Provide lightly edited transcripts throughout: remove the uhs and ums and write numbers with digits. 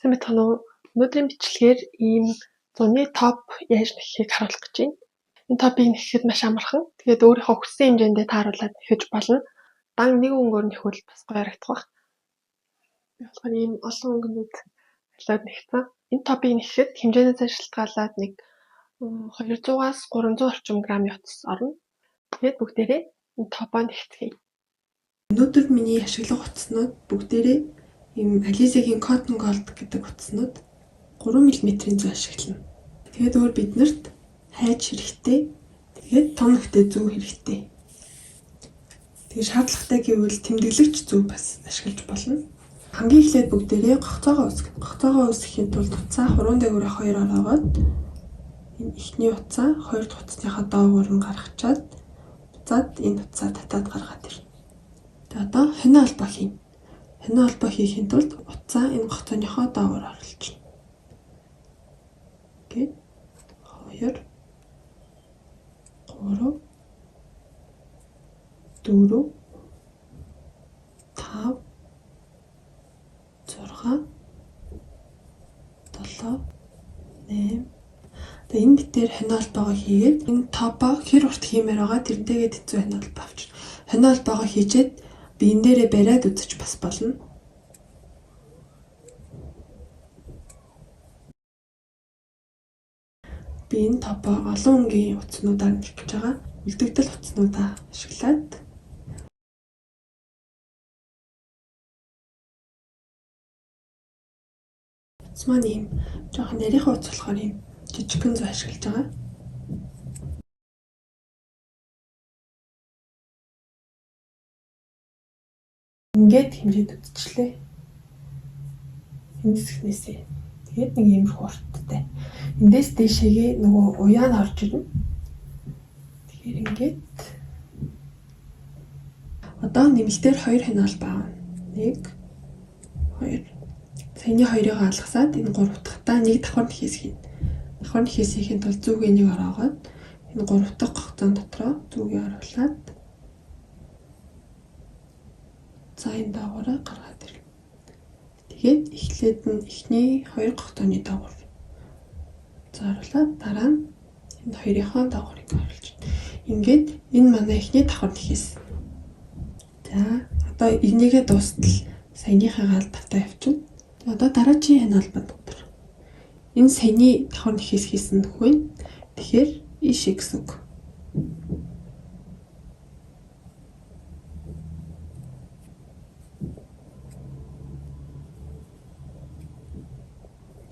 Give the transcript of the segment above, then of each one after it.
сайн байна уу? Өнөөдрийн бичлэгээр ийм зуны топ яаж нэхийг харуулах гэж байна. Энэ топыг нэхэд маш амархан. Тэгээд өөрийнхөө хүссэн хэмжээндээ тааруулаад нэхэж болно. Дан нэг өнгөөр нэхвэл бас гоё харагдах бах. Би болохоор ийм олон өнгөнүүд халиад нэхсэн. Энэ топыг нэхэд хэмжээнээсээ шалтгаалаад нэг 200-аас 300 орчим грамм утас орно. Тэгээд бүгдээрээ энэ топоо нэхцгээе. Өнөөдөр миний ашиглах утаснууд бүгдээрээ ийм Alize-гийн Cotton Gold гэдэг утаснууд 3 мм-ийн зүй ашиглана. Тэгээд өөр биднэрт хайж хэрэгтэй. Тэгээд том нөхтэй зүү хэрэгтэй. Тэгээд шаардлагатай гэвэл тэмдэглэгч зүү бас ашиглаж болно. Хамгийн эхлээд бүгдээрээ гогцоогоо үсгэнэ. Гогцоогоо үсгэхийн тулд утсаа хуруунд дээгүүрээ 2 ороогоод энэ ихний утсаа 2 дахь утасныхаа доогуур нь гаргачаад буцаад энэ утсаа татаад гаргаад ирнэ. Тэгээд одоо хонио холбоо хийнэ. Хонио холбоо хийхийн тулд утсаа энэ гогцооныхоо доогуур оруулчихна. Ингээд 2 3 4 5 6 7 8. Тэгээ энэ битээр хонио холбоогоо хийгээд энэ топоо хэр урт хиймээр байгаа тэрнтэйгээ хэцүү хонио холбоо авчирна. Хонио холбоогоо хийчээд би энэ дээрээ бариад үзэж бас болно. Би энэ топоо олон өнгийн утаснуудаар нэхэж байгаа. Үлдэгдэл утаснуудаа ашиглаад утас маань ийм жоохон нарийнхан утас болохоор ийм жижигхэн зүй ашиглаж байгаа. Ингээд хэмжээд үзчихлээ. Энэ хэсгнээсээ. Тэгээд нэг иймэрхүү урттай. Эндээс дээшээгээ нөгөө уяа нь орж ирнэ. Тэгэхээр ингээд одоо нэмэлтээр 2 хонио холбоо авна. 1 2. Саяны 2-ыг алгасаад энэ 3 дахьтаа 1 давхар нэхээс хийнэ. Давхар нэхээс хийхин тулд зүүгээ 1 ороогоод энэ 3 дахь гогцоон дотроо зүүгээ оруулаад за энэ доогоороо гаргаад ирнэ. Тэгээд эхлээд нь эхний 2 гогцооны доогуур зааруулаад дараа нь энэ 2-ийнхоо доогуурыг оруулчихна. Ингээд энэ манай эхний давхар нэхээс. За одоо энийгээ дуустал саяныхаа давтаа явчихна. Одоо дараагийн хонио холбоо дотор энэ саяны давхар нэхээс хийсэн нөхөө нь тэгэхээр ийшээ гэсэн үг.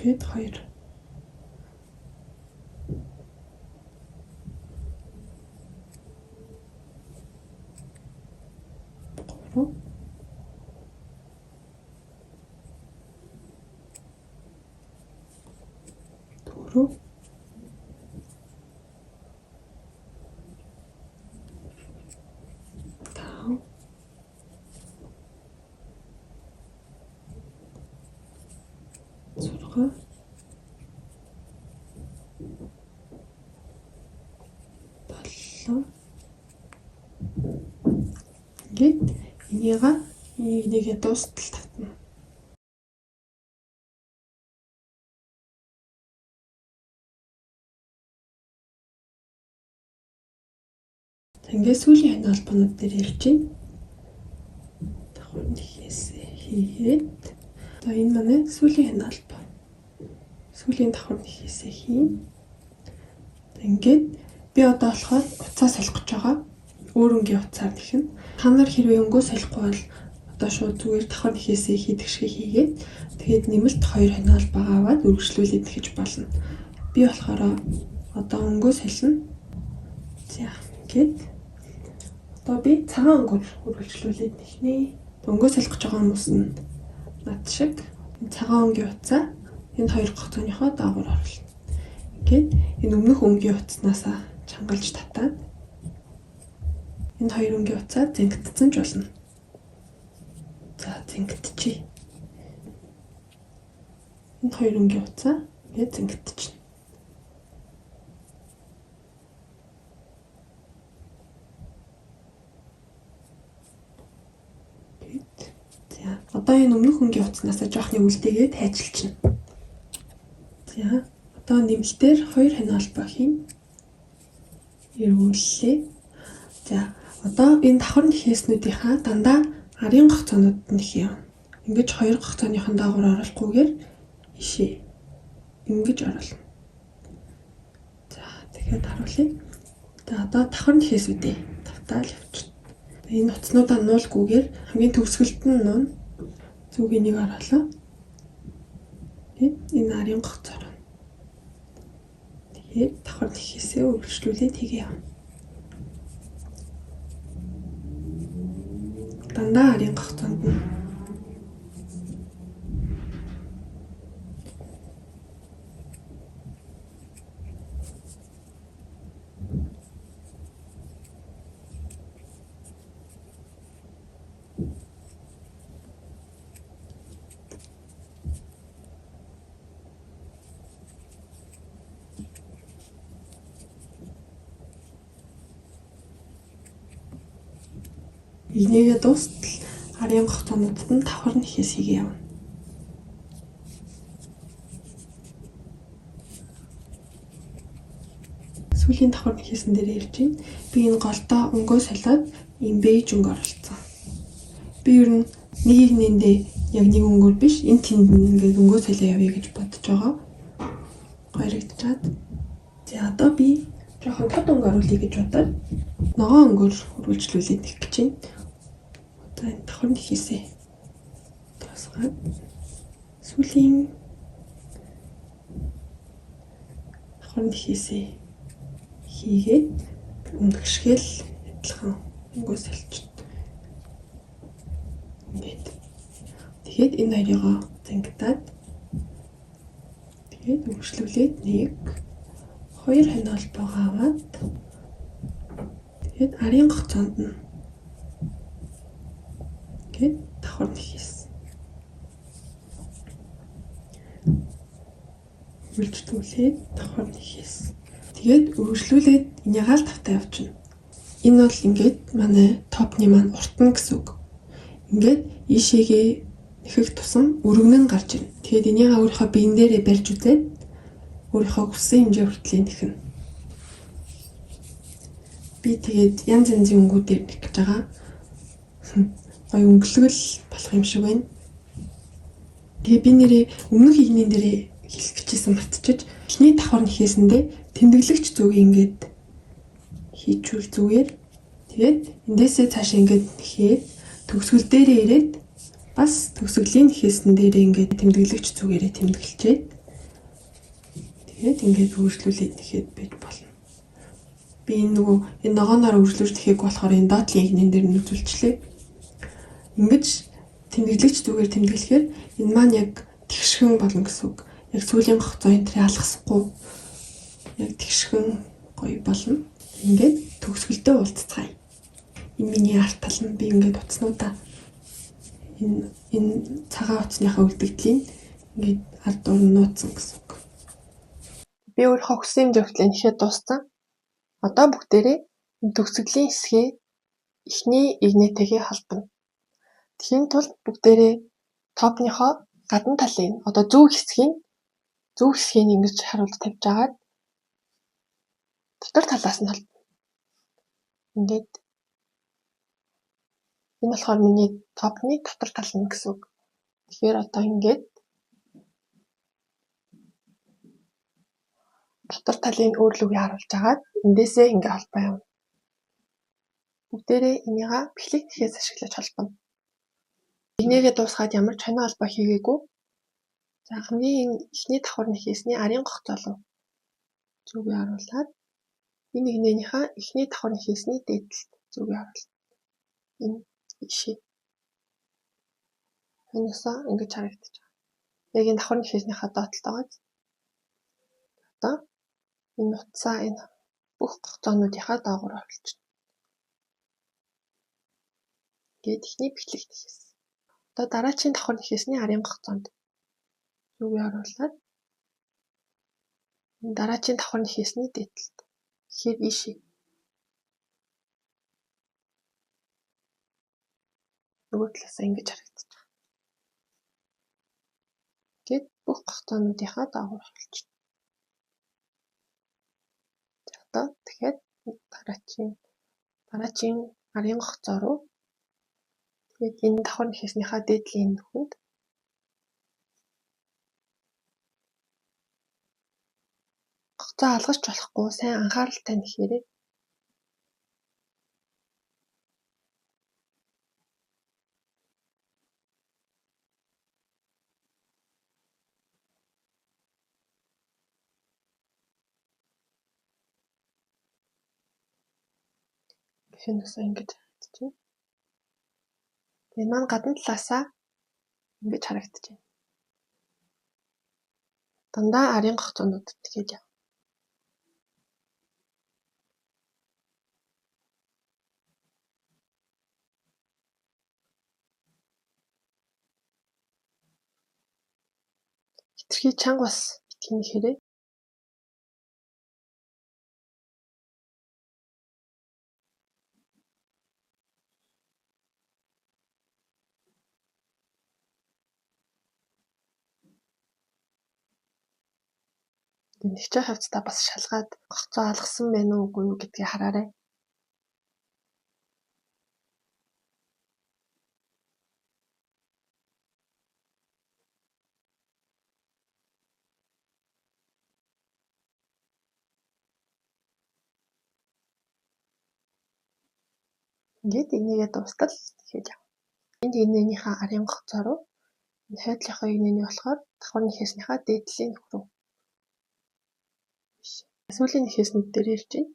Гэт 2 3 4 5 6 7 ингээд энийгээ дуустал татна. Ингээд сүүлийн хонио холбоонууд дээр ярьж байна. Давхар нэхээс хийгээд одоо энэ манай сүүлийн хонио холбоо. Сүүлийн давхар нэхээс хийн. Ингээд би одоо болохоор уцаа солих гэж байгаа. Өөр өнгийн уцаар нэхнэ. Та нар хэрвээ өнгөө солихгүй бол одоо шууд зүгээр давхар нэхээсээ хийдэг шиг хийгээд тэгээд нэмэлт 2 хонио холбоо аваад үргэлжлүүлээд нэхэж болно. Би болохоор одоо өнгөө солино. За ингээд одоо би цагаан өнгөөр үргэлжлүүлээд нэхнэ. Өнгөө солих гэж байгаа хүмүүс нь над шиг цагаан өнгийн уцаа энэ 2 гогцооныхоо доогуур оруулна. Ингээд энэ өмнөх өнгийн утаснаас чангалж татаад энэ 2 өнгийн уцаа зэнгэтсэн ч болно. За зэнгэтчихье. Энэ 2 өнгийн уцаа ингээд зэнгэтчихнэ. За одоо энэ өмнөх өнгийн утаснаас жоохны үлдээгээд хайчилчихна. За одоо нэмэлтээр 2 ханиу холбоо хийн. Эргүүллээ. За одоо энэ давхар нэхээснүүдийнхаа дандаа арын гогцоонууд нь хийв. Ингэж 2 гогцооныхон дагавар оруулахгүйгээр ишээ ингэж оруулна. За тэгэхээр харуулъя. За одоо давхар нэхээсүүдээ тавтаал явчихна. Энэ утаснуудаа нуулгүйгээр хамгийн төгсгөлд нь нуун зүгийн нэг оруулаа. Энэ арын гогцоор. Тэгээд давхар нэхээсээ үргэлжлүүлээд хийгээ. Дандаа арын гогцоонд нь игнийгээ дуустал арын гогцоонуудад нь давхар нэхээс хийгээ явна. Сүүлийн давхар нэхээсэн дээр ирж байна. Би энэ голдоо өнгөө солиод ийм бэж өнгө оруулсан. Би ер нь нэг игнэндээ яг нэг өнгөөр биш энэ тэнд ингээд өнгөө солио явъя гэж бодож байгаа. Гоёрогдчихад. За одоо би жоохон тод өнгө оруулъя гэж бодоод ногоон өнгөөр үргэлжлүүлээд нэх гэж байна. Одоо энэ давхар нэхээсээ тусгаад сүүлийн давхар нэхээсээ хийгээд өнгөшгөл адилхан өнгөө солиочно. Ингээд. Тэгээд энэ хоёроо зангидаад тэгээд үргэлжлүүлээд 1 2 ханиу холбоогоо аваад тэгээд арын гогцоонд нь гээд давхар нэхээс. Үргэлжлүүлээд давхар нэхээс. Тэгээд үргэлжлүүлээд энийгээ л тавтаа явуулна. Энэ бол ингээд манай топны маань уртна гэсэн үг. Ингээд ийшээгээ нэхэх тусам өргөнөн гарч ирнэ. Тэгээд энийгээ өөрийнхөө биен дээрээ барьж үзээд өөрийнхөө хүссэн хэмжээ хүртэл нэхнэ. Би тэгээд янз янзын өнгүүдээр нэх гэж байгаа. Гоё өнгөлгөл болох юм шиг байна. Тэгээд би нэрээ өмнөх игнэн дээрээ хэлэх гэжсэн батчиж эхний давхар нэхээсэндээ тэмдэглэгч зүгийг ингээд хийчүүл зүгээр. Тэгээд эндээсээ цаашаа ингээд нэхээд төгсгөл дээрээ ирээд бас төгсгөлийн нэхээсэн дээрээ ингээд тэмдэглэгч зүгээрээ тэмдэглэчээд тэгээд ингээд үргэлжлүүлээд нэхэд байж болно. Би энэ ногооноор үргэлжлүүлж нэхийг болохоор энэ доотлын игнэн дээр нь үзүүлчихлээ. Ингэж тэмдэглэгч зүгээр тэмдэглэхээр энэ маань яг тэгшхэн болно гэсэн үг. Яг сүүлийн гогцоо энэ тэрийг алгасахгүй яг тэгшхэн гоё болно. Ингээд төгсгөлдөө уулзцгаая. Энэ миний арт тал нь би ингээд утаснуудаа энэ цагаан утасныхаа үлдэгдлийн ингээд ард дуур нь нууцсан гэсэн үг. Би өөрийнхөө хүссэн хэмжээ хүртэл нэхэд дууссан. Одоо бүгдээрээ төгсгөлийн хэсгээ эхний игнэтэйгээ холбоно. Тэгхийн тулд бүгдээрээ топныхоо гадна талын одоо зөв хэсгийг ингэж харуулж тавьж агаад дотор талаас нь холбоно. Ингээд энэ болохоор миний топны дотор тал нь гэсэн үг. Тэгэхээр одоо ингээд дотор талын өөрлөгөө харуулж агаад эндээсээ ингээ холбоо явна. Бүгдээрээ энийгээ бэхлэг нэхээс ашиглаж холбоно. Игнээгээ дуусгаад ямар ч ханиу холбоо хийгээгүй. За хамгийн эхний давхар нэхээсний арын гогцоо зүгээ харуулад энэ игнээнийхээ эхний давхар нэхээсний дээдлэлт зүгээ харуулна. Энэ ишээ. Энэсээ ингэж харагдаж байгаа. Яг энэ давхар нэхээснийхээ доотлолтойгоо одоо энэ утсаа энэ бүх гогцоонуудынхаа доогуур оруулчихна. Гээд ихний бэхлэг нэхээс. Одоо дараачийн давхар нэхээсний арын гогцоонд зүгээ оруулаад энэ дараачийн давхар нэхээсний дээдлэлт. Тэгэхээр ишээ. Нөгөө талаасаа ингэж харагдаж байгаа. Гээд бүх гогцоонуудынхаа доогуур оруулчихна. одоо тэгэхээр дараачийн арын гоцоо руу тэгээд энэ давхар нэхсийнхаа дээдлийн нүхэнд гоцоо алгаж болохгүй сайн анхааралтай нэхээрэй. Хинээс ингэж харагдчихна. Тэгээд маань гадна талаасаа ингэж харагдчихна. Дандаа арын гоцоонуудад тэгээд яв. Хитрхи чанга бас битгий нэхээрэй. Нэгчээ хавцдаа бас шалгаад гоцоо алгасан байна уу үгүй юу гэдгийг хараарай. Ингээд энийгээ дуустал тэгээд яв. Энд инээнийхээ арын гоцоо руу энэ хойдлынхаа инээний болохоор давхар нэхсийнхаа дээдлийн нүх рүү. Сүүлийн нэхснүүд дээр ирж байна.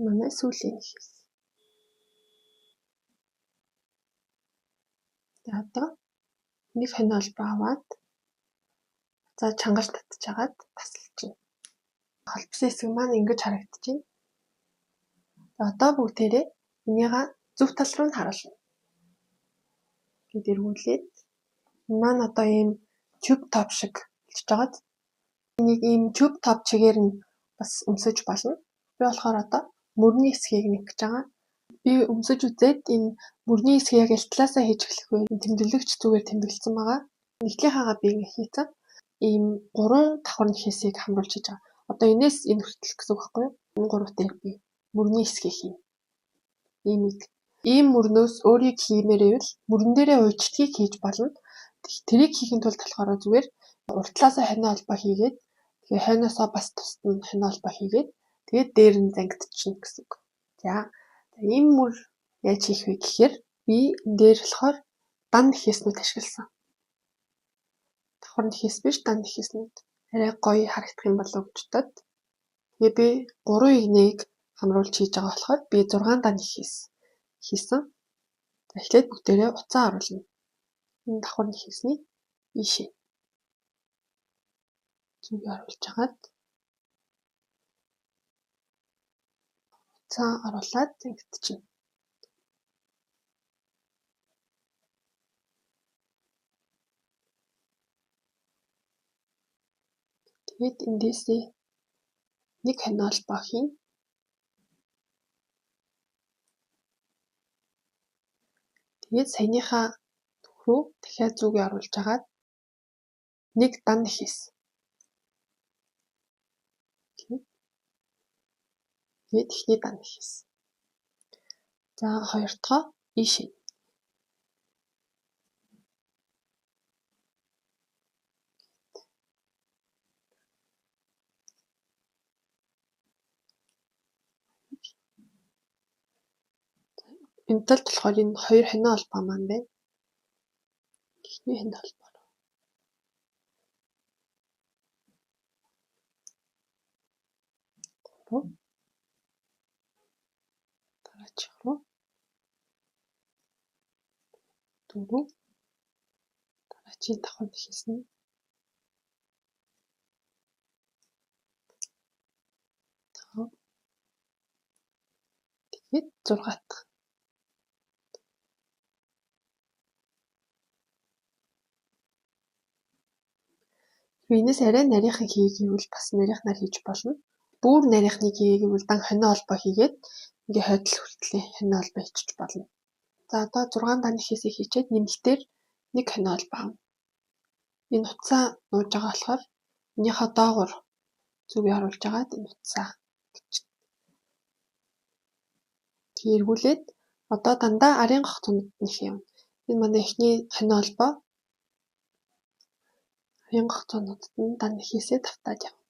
Манай сүүлийн нэхс. За одоо нэг хонол бааваад за чангаж татчихагаад тасалж байна. Холбосын хэсэг маань ингэж харагдчихэв. За одоо бүгдээрээ энийгээ зөв тал руу нь харуулна. Гэт эргүүлээд маань одоо ийм tube top шиг болчихж байгаад энийг ийм tube top чигээр нь бас өмсөж болно. Би болохоор одоо мөрний хэсгийг нэг гэж байгаа. Би өмсөж үзээд энэ мөрний хэсгийг яг аль талаасаа хийж эхлэх вэ? Тэмдэглэгч зүгээр тэмдэглэсэн байгаа. Нэгтлийнхаагаа би ингэ хийцэн. Ийм 3 давхар нэхсийг хамруулж хийж байгаа. Одоо энэс энэ хүртэл гэсэн үг байхгүй юу? Энэ 3 дээр би мөрний хэсгийг хийнэ. Ийм мөрнөөс өөрийг хиймээр ивэл мөрөн дээрээ уйчдгийг хийж болно. Тэрийг хийхин тулд болохоор зүгээр уртлаасаа хонио холбоо хийгээд тэгээ хойноосоо бас тусад нь хонио холбоо хийгээд тэгээд дээр нь зангидчихна гэсэн үг. За ийм мөр яаж хийх вэ гэхээр би энэ дээр болохоор дан нэхснүүд ашигласан. Давхар нэхс биш дан нэхснүүд арай гоё харагдах юм болов гэж бодоод тэгээ би 3 игнийг хамруулж хийж байгаа болохоор би 6 дан нэхс хийсэн. За эхлээд бүгдээрээ уцаа оруулна. Энэ давхар нэхсний ийшээ. Зүг оруулж хагаад уцаа оруулаад зангидчихна. Тэгээд эндээсээ нэг хонио холбоо хийн. Тэгээд саяныхаа түх рүү дахиад зүг оруулж хагаад нэг дан нэхс. Тэгээд ихний дан нэхс. За хоёр дахь ийшээ. Энэ талд болохоор энэ хоёр хонио холбоо маань байна. Ихний хонио холбоо руу. Дараачих руу. 4. Дараачийн давхар нэхс нь. Тэгээд 6 дахь. Энэс арай нарийнхан хий гэвэл бас нарийнхнаар хийж болно. Бүр нарийнхныг хий гэвэл дан хонио холбоо хийгээд ингээ хойдол хүртлээ хонио холбоо хийчих болно. За одоо 6 дааны хийсийг хийчихэд нэмэлтээр 1 хонио холбоо авна. Энэ утсаа нууж байгаа болохоор энийхээ доогуур зүгээ оруулж агаад энэ утсаа бичнэ. Тэгээ эргүүлээд одоо дандаа арын гогцоонууд нь их явна. Энэ манай эхний хонио холбоо арын гогцоонуудад нь дан хийсээ тавтаад явна.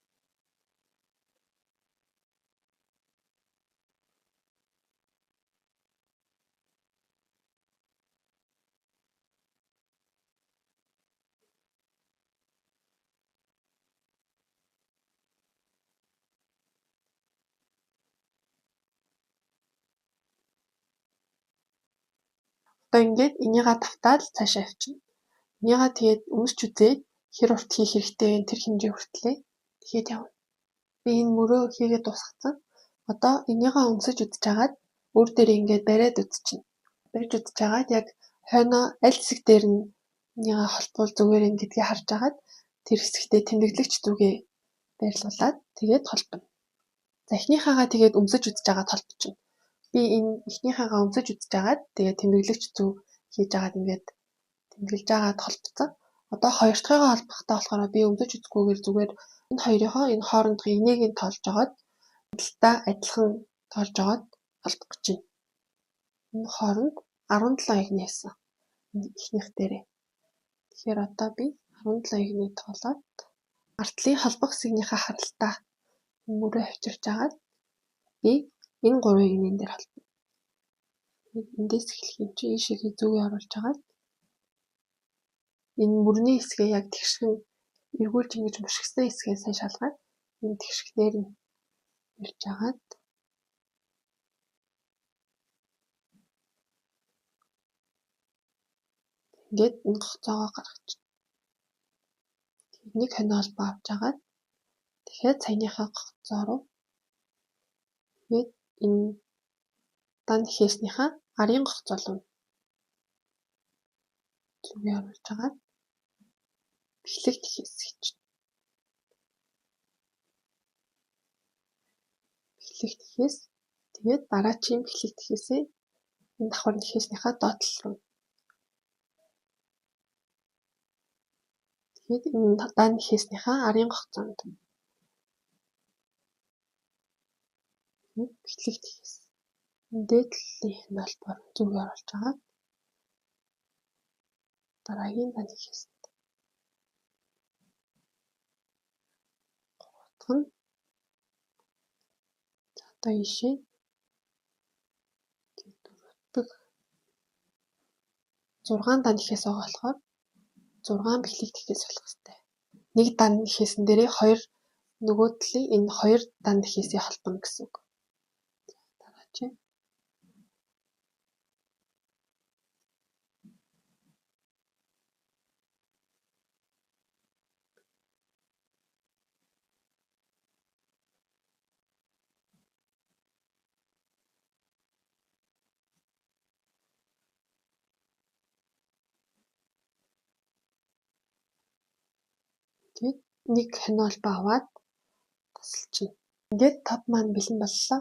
Одоо ингээд энийгээ тавтаад цаашаа авчна. Энийгээ тэгээд өмсч үзээд хэр урт хийх хэрэгтэй вэ? Тэр хэмжээ хүртлээ тэгээд явна. Би энэ мөрөө хийгээд дуусгацсан. Одоо энийгээ өмсөж үзэж агаад өөр дээрээ ингээд бариад үзчихнэ. Барьж үзэж агаад яг хойноо аль хэсэг дээр нь энийгээ холбуул зүгээр юм гэдгийг харж агаад тэр хэсэгтээ тэмдэглэгч зүгээ байрлуулад тэгээд холбоно. За эхнийхээгээ тэгээд өмсөж үзэж агаад холбочихно. Би энэ эхнийхээгээ өмсөж үзэж агаад тэгээд тэмдэглэгч зүг хийж агаад ингээд тэмдэглэж агаад холбоцсон. Одоо хоёр дахьыгаа холбохдоо болохоор би өмсөж үзэхгүйгээр зүгээр энэ хоёрынхоо энэ хоорондох энийг нь тоолж агаад талдаа адилхан тоолж агаад холбох гэж байна. Энэ хооронд 17 игний хийсэн. Эхнийх дээрээ. Тэгэхээр одоо би 17 игний тоолоод артлын холбох хэсгийнхаа харалтаа мөрөө авчирч агаад би энэ 3 игнийн дээр холбоно. Эндээс эхлэх юм чи ийшээгээ зүгээ оруулж агаад энэ мөрний хэсгээ яг тэгшхэн эргүүлж ингэж мушигсан хэсгээ сайн шалгаад энэ тэгшгнээр нь ирж агаад ингээд энэ гоцоогоо гаргаж нэг хонио холбоо авч агаад дахиад саяныхаа гоцоо руу тэгээд энэ дан хийснийхаа арын гоцоо руу зүгээ оруулж агаад бэлэгт хийсгэж. Бэлэгт хийс тэгээд дараачийн бэлэгт хийсээ энэ давхар хийснийхаа доотлол руу. Тэгээд энэ дан хийснийхаа арын гоцоонд бэлэгт хийс. Дээдлийн холбоор зүгээ оруулж агаад дараагийн дан хийс. Гуравдах нь за одоо ийшээ дөрөвдөг 6 дан хийс байгаа болохоор 6 бэлэгт хийс болох хэрэгтэй. Нэг дан хийсэн дээрээ 2 нөгөө талын энэ 2 дан хийсээ холбоно гэсэн үг. Дараагийн тэгээд нэг хонио холбоо аваад тасалчихна. Ингээд тав маань бэлэн боллоо.